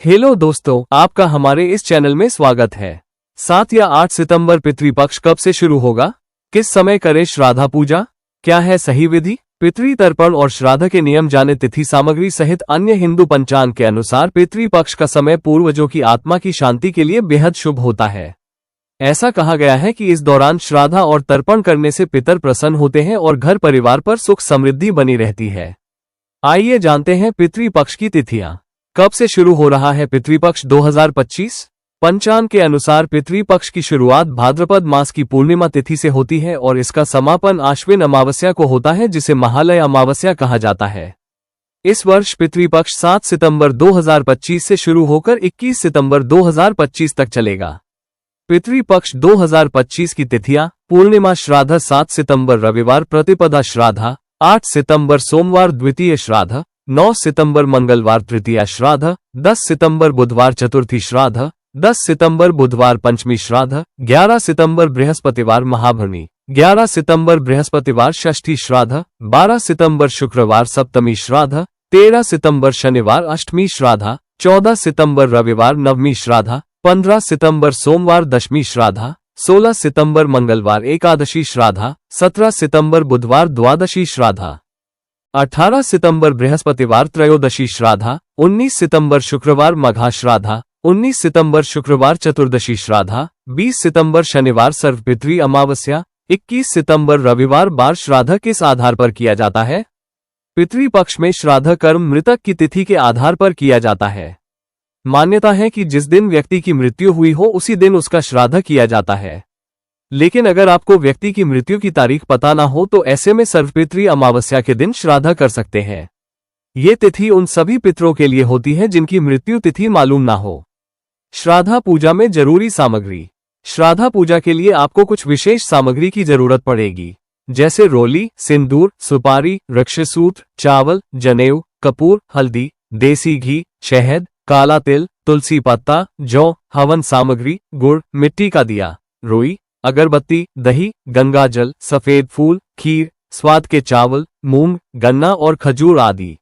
Hello दोस्तों, आपका हमारे इस चैनल में स्वागत है। 7 या 8 सितंबर पितृपक्ष कब से शुरू होगा? किस समय करें श्राद्ध पूजा? क्या है सही विधि? पितृ तर्पण और श्राद्ध के नियम जाने। तिथि सामग्री सहित अन्य हिंदू पंचांग के अनुसार पितृपक्ष का समय पूर्वजों की आत्मा की शांति के लिए बेहद शुभ होता है। ऐसा कहा गया है कि इस दौरान श्राद्ध और तर्पण करने से पितर प्रसन्न होते हैं और घर परिवार पर सुख समृद्धि बनी रहती है। आइए जानते हैं पितृपक्ष की तिथियां कब से शुरू हो रहा है। पितृपक्ष 2025 पंचांग के अनुसार पितृपक्ष की शुरुआत भाद्रपद मास की पूर्णिमा तिथि से होती है और इसका समापन आश्विन अमावस्या को होता है, जिसे महालय अमावस्या कहा जाता है। इस वर्ष पितृपक्ष 7 सितंबर 2025 से शुरू होकर 21 सितंबर 2025 तक चलेगा। पितृपक्ष 2025 की तिथियां: पूर्णिमा श्राद्ध 7 सितंबर रविवार प्रतिपदा श्राद्ध, 8 सितंबर सोमवार द्वितीय श्राद्ध, 9 सितंबर मंगलवार तृतीया श्राद्ध, 10 सितंबर बुधवार चतुर्थी श्राद्ध, 10 सितंबर बुधवार पंचमी श्राद्ध, 11 सितंबर बृहस्पतिवार महाभरणी, 11 सितंबर बृहस्पतिवार षष्ठी श्राद्ध, 12 सितंबर शुक्रवार सप्तमी श्राद्ध, 13 सितंबर शनिवार अष्टमी श्राद्ध, 14 सितंबर रविवार नवमी श्राद्ध, 15 सितंबर सोमवार दशमी श्राद्ध, 16 सितंबर मंगलवार एकादशी श्राद्ध, 17 सितंबर बुधवार द्वादशी श्राद्ध, 18 सितंबर बृहस्पतिवार त्रयोदशी श्राद्ध, 19 सितंबर शुक्रवार मघा श्राद्ध, 19 सितंबर शुक्रवार चतुर्दशी श्राद्ध, 20 सितंबर शनिवार सर्वपितृ अमावस्या, 21 सितंबर रविवार बार श्राद्ध किस आधार पर किया जाता है? पितृपक्ष में श्राद्ध कर्म मृतक की तिथि के आधार पर किया जाता है। मान्यता है कि जिस दिन व्यक्ति की मृत्यु हुई हो उसी दिन उसका श्राद्ध किया जाता है। लेकिन अगर आपको व्यक्ति की मृत्यु की तारीख पता ना हो तो ऐसे में सर्वपितृ अमावस्या के दिन श्राद्ध कर सकते हैं। ये तिथि उन सभी पितरों के लिए होती है जिनकी मृत्यु तिथि मालूम ना हो। श्राद्ध पूजा में जरूरी सामग्री। श्राद्ध पूजा के लिए आपको कुछ विशेष सामग्री की जरूरत पड़ेगी, जैसे रोली, सिंदूर, सुपारी, रक्षसूत्र, चावल, जनेऊ, कपूर, हल्दी, देसी घी, शहद, काला तिल, तुलसी पत्ता, जौ, हवन सामग्री, गुड़, मिट्टी का दिया, रुई, अगरबत्ती, दही, गंगा जल, सफेद फूल, खीर, स्वाद के चावल, मूंग, गन्ना और खजूर आदि।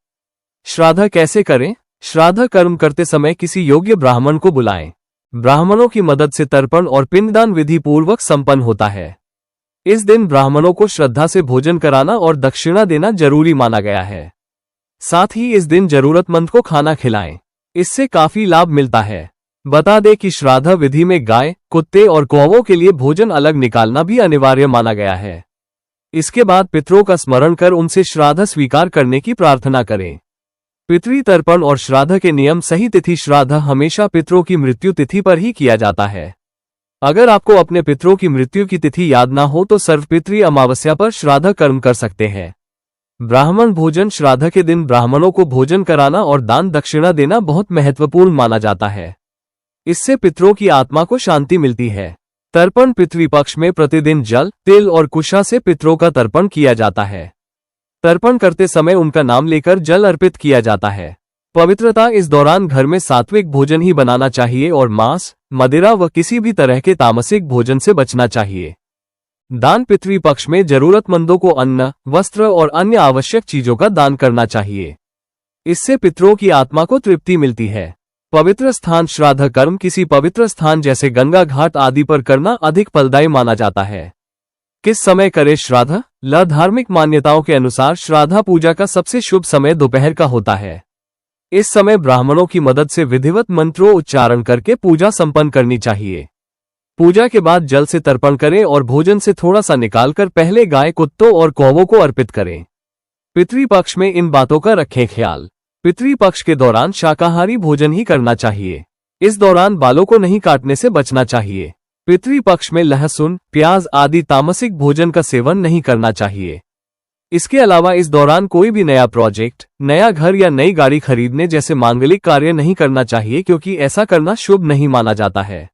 श्राद्ध कैसे करें? श्राद्ध कर्म करते समय किसी योग्य ब्राह्मण को बुलाएं। ब्राह्मणों की मदद से तर्पण और पिंडदान विधि पूर्वक संपन्न होता है। इस दिन ब्राह्मणों को श्रद्धा से भोजन कराना और दक्षिणा देना जरूरी माना गया है। साथ ही इस दिन जरूरतमंद को खाना खिलाएं। इससे काफी लाभ मिलता है। बता दें कि श्राद्ध विधि में गाय, कुत्ते और कौवों के लिए भोजन अलग निकालना भी अनिवार्य माना गया है। इसके बाद पितरों का स्मरण कर उनसे श्राद्ध स्वीकार करने की प्रार्थना करें। पितृ तर्पण और श्राद्ध के नियम। सही तिथि। श्राद्ध हमेशा पितरों की मृत्यु तिथि पर ही किया जाता है। अगर आपको अपने पितरों की मृत्यु की तिथि याद ना हो तो सर्वपितृ अमावस्या पर श्राद्ध कर्म कर सकते हैं। ब्राह्मण भोजन। श्राद्ध के दिन ब्राह्मणों को भोजन कराना और दान दक्षिणा देना बहुत महत्वपूर्ण माना जाता है। इससे पितरों की आत्मा को शांति मिलती है। तर्पण। पितृपक्ष में प्रतिदिन जल, तिल और कुशा से पितरों का तर्पण किया जाता है। तर्पण करते समय उनका नाम लेकर जल अर्पित किया जाता है। पवित्रता। इस दौरान घर में सात्विक भोजन ही बनाना चाहिए और मांस, मदिरा व किसी भी तरह के तामसिक भोजन से बचना चाहिए। दान। पितृपक्ष में जरूरतमंदों को अन्न, वस्त्र और अन्य आवश्यक चीजों का दान करना चाहिए। इससे पितरों की आत्मा को तृप्ति मिलती है। पवित्र स्थान। श्राद्ध कर्म किसी पवित्र स्थान जैसे गंगा घाट आदि पर करना अधिक फलदायी माना जाता है। किस समय करें श्राद्ध? धार्मिक मान्यताओं के अनुसार श्राद्ध पूजा का सबसे शुभ समय दोपहर का होता है। इस समय ब्राह्मणों की मदद से विधिवत मंत्रों उच्चारण करके पूजा संपन्न करनी चाहिए। पूजा के बाद जल से तर्पण करें और भोजन से थोड़ा सा निकालकर पहले गाय, कुत्तों और कौवों को अर्पित करें। पितृपक्ष में इन बातों का रखें ख्याल। पितृपक्ष के दौरान शाकाहारी भोजन ही करना चाहिए। इस दौरान बालों को नहीं काटने से बचना चाहिए। पितृपक्ष में लहसुन, प्याज आदि तामसिक भोजन का सेवन नहीं करना चाहिए। इसके अलावा इस दौरान कोई भी नया प्रोजेक्ट, नया घर या नई गाड़ी खरीदने जैसे मांगलिक कार्य नहीं करना चाहिए, क्योंकि ऐसा करना शुभ नहीं माना जाता है।